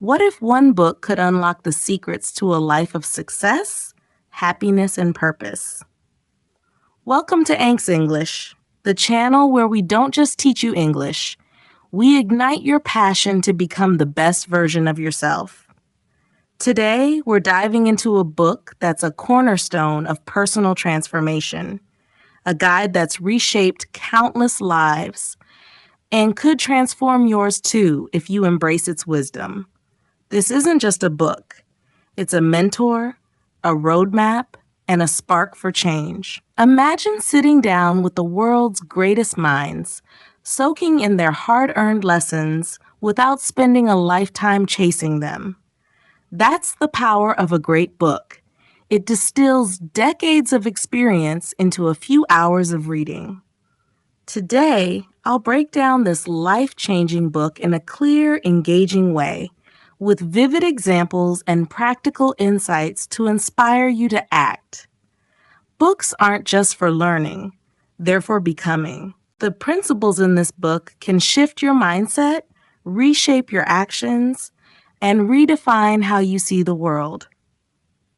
What if one book could unlock the secrets to a life of success, happiness, and purpose? Welcome to Anx English, the channel where we don't just teach you English, we ignite your passion to become the best version of yourself. Today, we're diving into a book that's a cornerstone of personal transformation, a guide that's reshaped countless lives and could transform yours too if you embrace its wisdom. This isn't just a book. It's a mentor, a roadmap, and a spark for change. Imagine sitting down with the world's greatest minds, soaking in their hard-earned lessons without spending a lifetime chasing them. That's the power of a great book. It distills decades of experience into a few hours of reading. Today, I'll break down this life-changing book in a clear, engaging way, with vivid examples and practical insights to inspire you to act. Books aren't just for learning, they're for becoming. The principles in this book can shift your mindset, reshape your actions, and redefine how you see the world.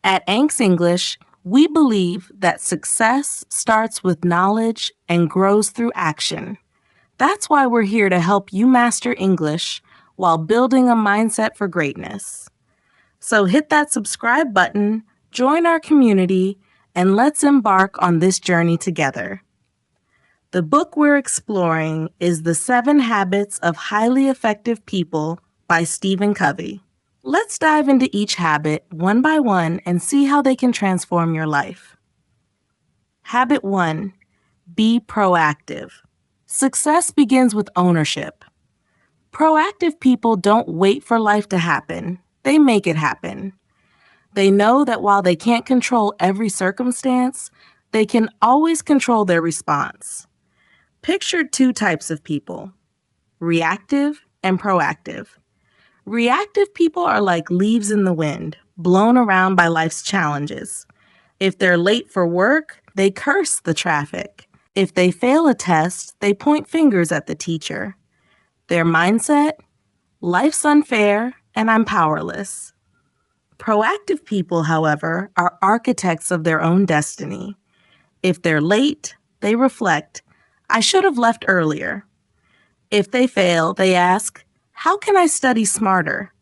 At Anx English, we believe that success starts with knowledge and grows through action. That's why we're here to help you master English while building a mindset for greatness. So hit that subscribe button, join our community, and let's embark on this journey together. The book we're exploring is The 7 Habits of Highly Effective People by Stephen Covey. Let's dive into each habit one by one and see how they can transform your life. Habit 1. Be proactive. Success begins with ownership. Proactive people don't wait for life to happen. They make it happen. They know that while they can't control every circumstance, they can always control their response. Picture 2 types of people, reactive and proactive. Reactive people are like leaves in the wind, blown around by life's challenges. If they're late for work, they curse the traffic. If they fail a test, they point fingers at the teacher. Their mindset? Life's unfair and I'm powerless. Proactive people, however, are architects of their own destiny. If they're late, they reflect, I should have left earlier. If they fail, they ask, how can I study smarter?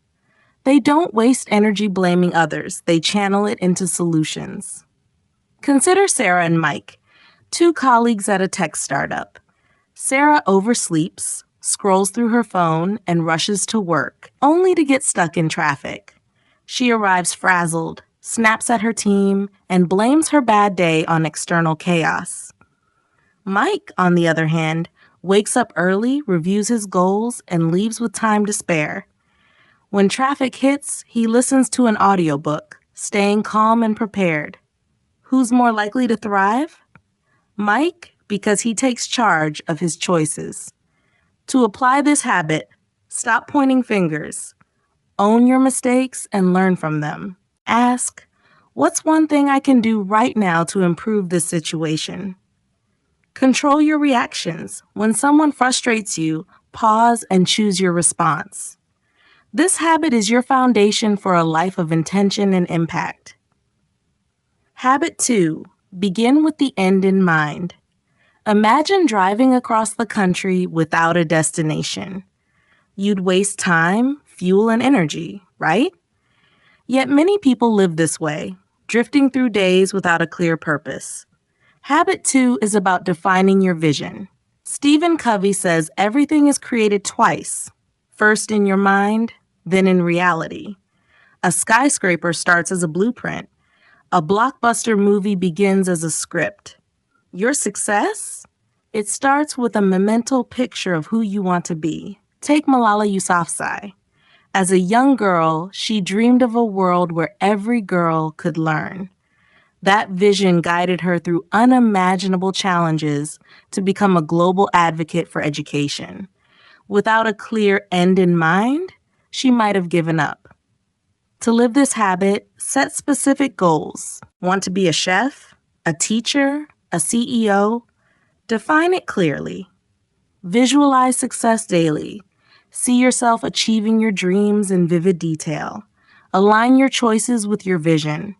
They don't waste energy blaming others. They channel it into solutions. Consider Sarah and Mike, 2 colleagues at a tech startup. Sarah oversleeps, scrolls through her phone, and rushes to work, only to get stuck in traffic. She arrives frazzled, snaps at her team, and blames her bad day on external chaos. Mike, on the other hand, wakes up early, reviews his goals, and leaves with time to spare. When traffic hits, he listens to an audiobook, staying calm and prepared. Who's more likely to thrive? Mike, because he takes charge of his choices. To apply this habit, stop pointing fingers. Own your mistakes and learn from them. Ask, what's one thing I can do right now to improve this situation? Control your reactions. When someone frustrates you, pause and choose your response. This habit is your foundation for a life of intention and impact. Habit 2. Begin with the end in mind. Imagine driving across the country without a destination. You'd waste time, fuel, and energy, right? Yet many people live this way, drifting through days without a clear purpose. Habit 2 is about defining your vision. Stephen Covey says everything is created twice, first in your mind, then in reality. A skyscraper starts as a blueprint. A blockbuster movie begins as a script. Your success? It starts with a mental picture of who you want to be. Take Malala Yousafzai. As a young girl, she dreamed of a world where every girl could learn. That vision guided her through unimaginable challenges to become a global advocate for education. Without a clear end in mind, she might have given up. To live this habit, set specific goals. Want to be a chef, a teacher, a CEO? Define it clearly. Visualize success daily. See yourself achieving your dreams in vivid detail. Align your choices with your vision.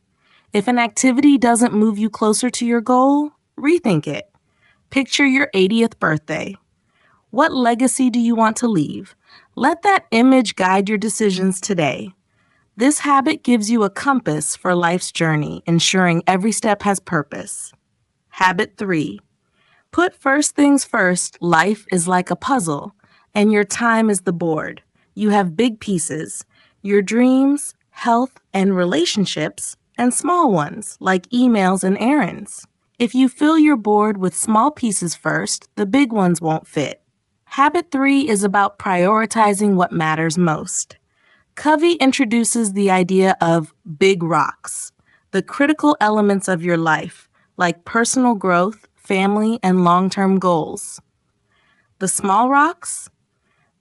If an activity doesn't move you closer to your goal, rethink it. Picture your 80th birthday. What legacy do you want to leave? Let that image guide your decisions today. This habit gives you a compass for life's journey, ensuring every step has purpose. Habit 3. Put first things first. Life is like a puzzle, and your time is the board. You have big pieces, your dreams, health, and relationships, and small ones like emails and errands. If you fill your board with small pieces first, the big ones won't fit. Habit 3 is about prioritizing what matters most. Covey introduces the idea of big rocks, the critical elements of your life, like personal growth, family, and long-term goals. The small rocks?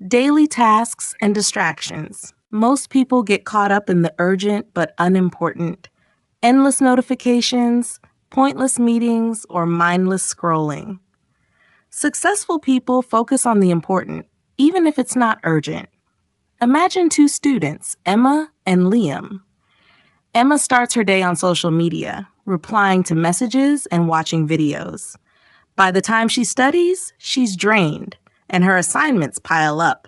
Daily tasks and distractions. Most people get caught up in the urgent but unimportant, endless notifications, pointless meetings, or mindless scrolling. Successful people focus on the important, even if it's not urgent. Imagine two students, Emma and Liam. Emma starts her day on social media, replying to messages and watching videos. By the time she studies, she's drained, and her assignments pile up.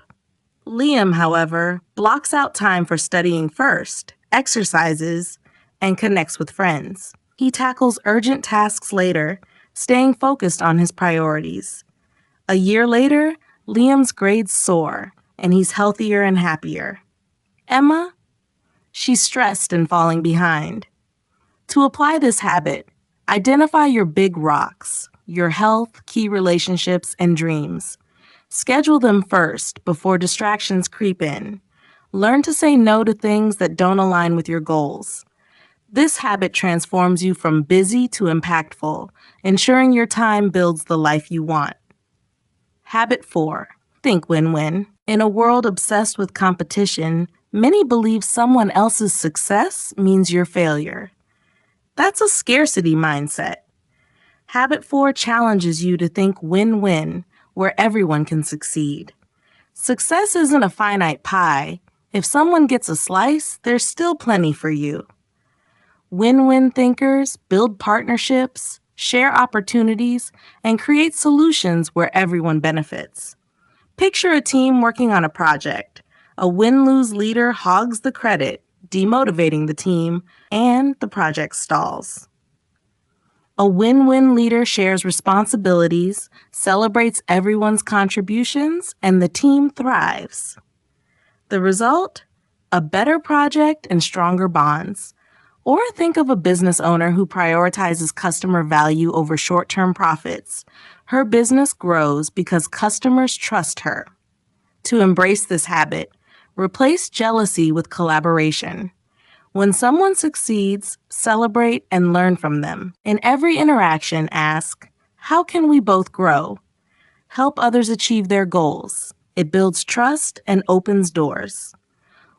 Liam, however, blocks out time for studying first, exercises, and connects with friends. He tackles urgent tasks later, staying focused on his priorities. A year later, Liam's grades soar, and he's healthier and happier. Emma? She's stressed and falling behind. To apply this habit, identify your big rocks, your health, key relationships, and dreams. Schedule them first before distractions creep in. Learn to say no to things that don't align with your goals. This habit transforms you from busy to impactful, ensuring your time builds the life you want. Habit 4. Think win-win. In a world obsessed with competition, many believe someone else's success means your failure. That's a scarcity mindset. Habit 4 challenges you to think win-win, where everyone can succeed. Success isn't a finite pie. If someone gets a slice, there's still plenty for you. Win-win thinkers build partnerships, share opportunities, and create solutions where everyone benefits. Picture a team working on a project. A win-lose leader hogs the credit, demotivating the team, and the project stalls. A win-win leader shares responsibilities, celebrates everyone's contributions, and the team thrives. The result? A better project and stronger bonds. Or think of a business owner who prioritizes customer value over short-term profits. Her business grows because customers trust her. To embrace this habit, replace jealousy with collaboration. When someone succeeds, celebrate and learn from them. In every interaction, ask, how can we both grow? Help others achieve their goals. It builds trust and opens doors.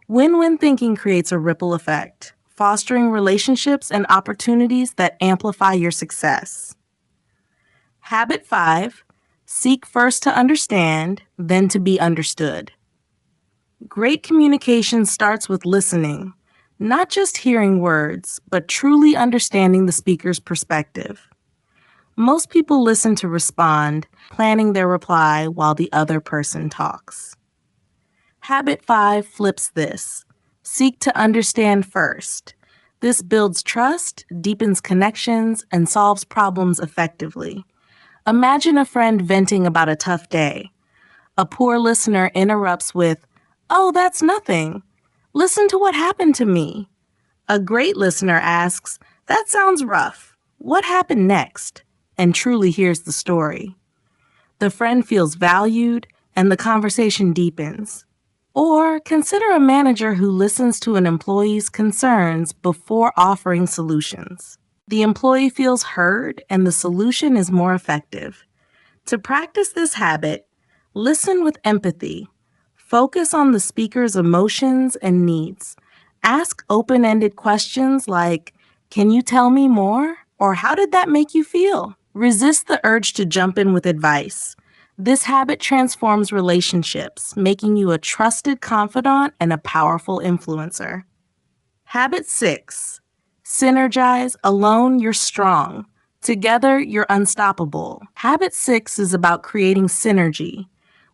Win-win thinking creates a ripple effect, fostering relationships and opportunities that amplify your success. Habit 5, seek first to understand, then to be understood. Great communication starts with listening, not just hearing words, but truly understanding the speaker's perspective. Most people listen to respond, planning their reply while the other person talks. Habit 5 flips this. Seek to understand first. This builds trust, deepens connections, and solves problems effectively. Imagine a friend venting about a tough day. A poor listener interrupts with, "Oh, that's nothing. Listen to what happened to me." A great listener asks, "That sounds rough. What happened next?" and truly hears the story. The friend feels valued, and the conversation deepens. Or consider a manager who listens to an employee's concerns before offering solutions. The employee feels heard, and the solution is more effective. To practice this habit, listen with empathy. Focus on the speaker's emotions and needs. Ask open-ended questions like, "Can you tell me more?" or "How did that make you feel?" Resist the urge to jump in with advice. This habit transforms relationships, making you a trusted confidant and a powerful influencer. Habit 6. Synergize. Alone, you're strong. Together, you're unstoppable. Habit 6 is about creating synergy,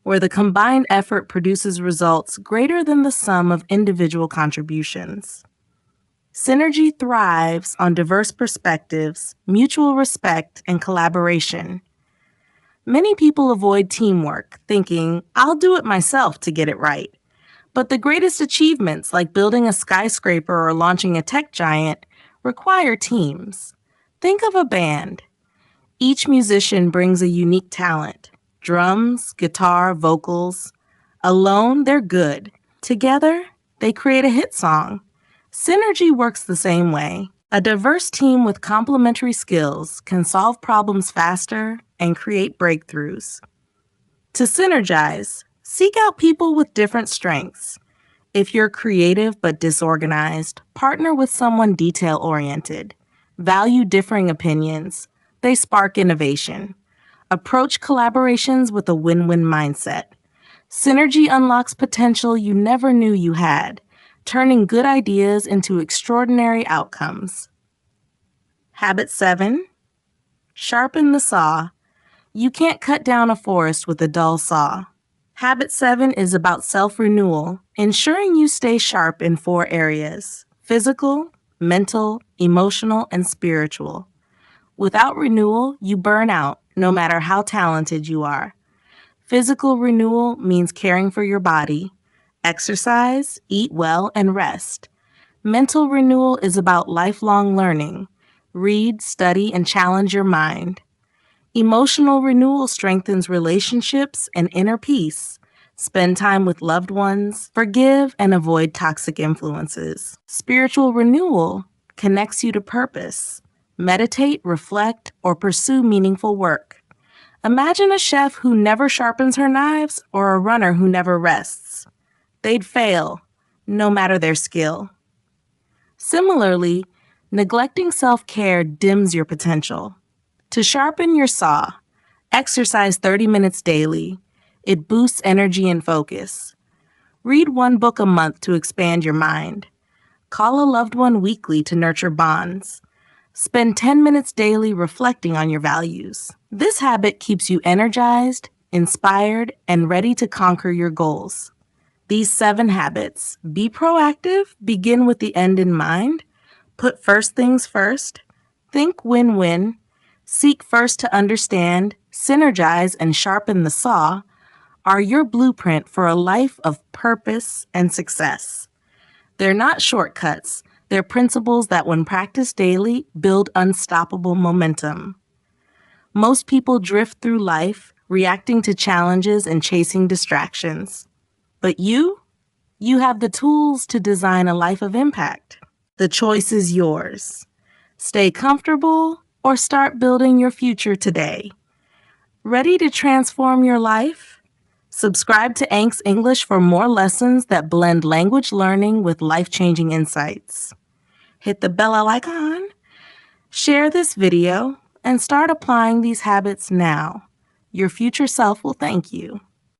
where the combined effort produces results greater than the sum of individual contributions. Synergy thrives on diverse perspectives, mutual respect, and collaboration. Many people avoid teamwork, thinking, I'll do it myself to get it right. But the greatest achievements, like building a skyscraper or launching a tech giant, require teams. Think of a band. Each musician brings a unique talent: drums, guitar, vocals. Alone, they're good. Together, they create a hit song. Synergy works the same way. A diverse team with complementary skills can solve problems faster and create breakthroughs. To synergize, seek out people with different strengths. If you're creative but disorganized, partner with someone detail-oriented. Value differing opinions. They spark innovation. Approach collaborations with a win-win mindset. Synergy unlocks potential you never knew you had, turning good ideas into extraordinary outcomes. Habit 7. Sharpen the saw. You can't cut down a forest with a dull saw. Habit 7 is about self-renewal, ensuring you stay sharp in 4 areas: physical, mental, emotional, and spiritual. Without renewal, you burn out, no matter how talented you are. Physical renewal means caring for your body. Exercise, eat well, and rest. Mental renewal is about lifelong learning. Read, study, and challenge your mind. Emotional renewal strengthens relationships and inner peace. Spend time with loved ones, forgive, and avoid toxic influences. Spiritual renewal connects you to purpose. Meditate, reflect, or pursue meaningful work. Imagine a chef who never sharpens her knives or a runner who never rests. They'd fail, no matter their skill. Similarly, neglecting self-care dims your potential. To sharpen your saw, exercise 30 minutes daily. It boosts energy and focus. Read 1 book a month to expand your mind. Call a loved one weekly to nurture bonds. Spend 10 minutes daily reflecting on your values. This habit keeps you energized, inspired, and ready to conquer your goals. These 7 habits: be proactive, begin with the end in mind, put first things first, think win-win, seek first to understand, synergize, and sharpen the saw, are your blueprint for a life of purpose and success. They're not shortcuts. They're principles that, when practiced daily, build unstoppable momentum. Most people drift through life, reacting to challenges and chasing distractions. But you have the tools to design a life of impact. The choice is yours. Stay comfortable or start building your future today. Ready to transform your life? Subscribe to Anx English for more lessons that blend language learning with life-changing insights. Hit the bell icon, share this video, and start applying these habits now. Your future self will thank you.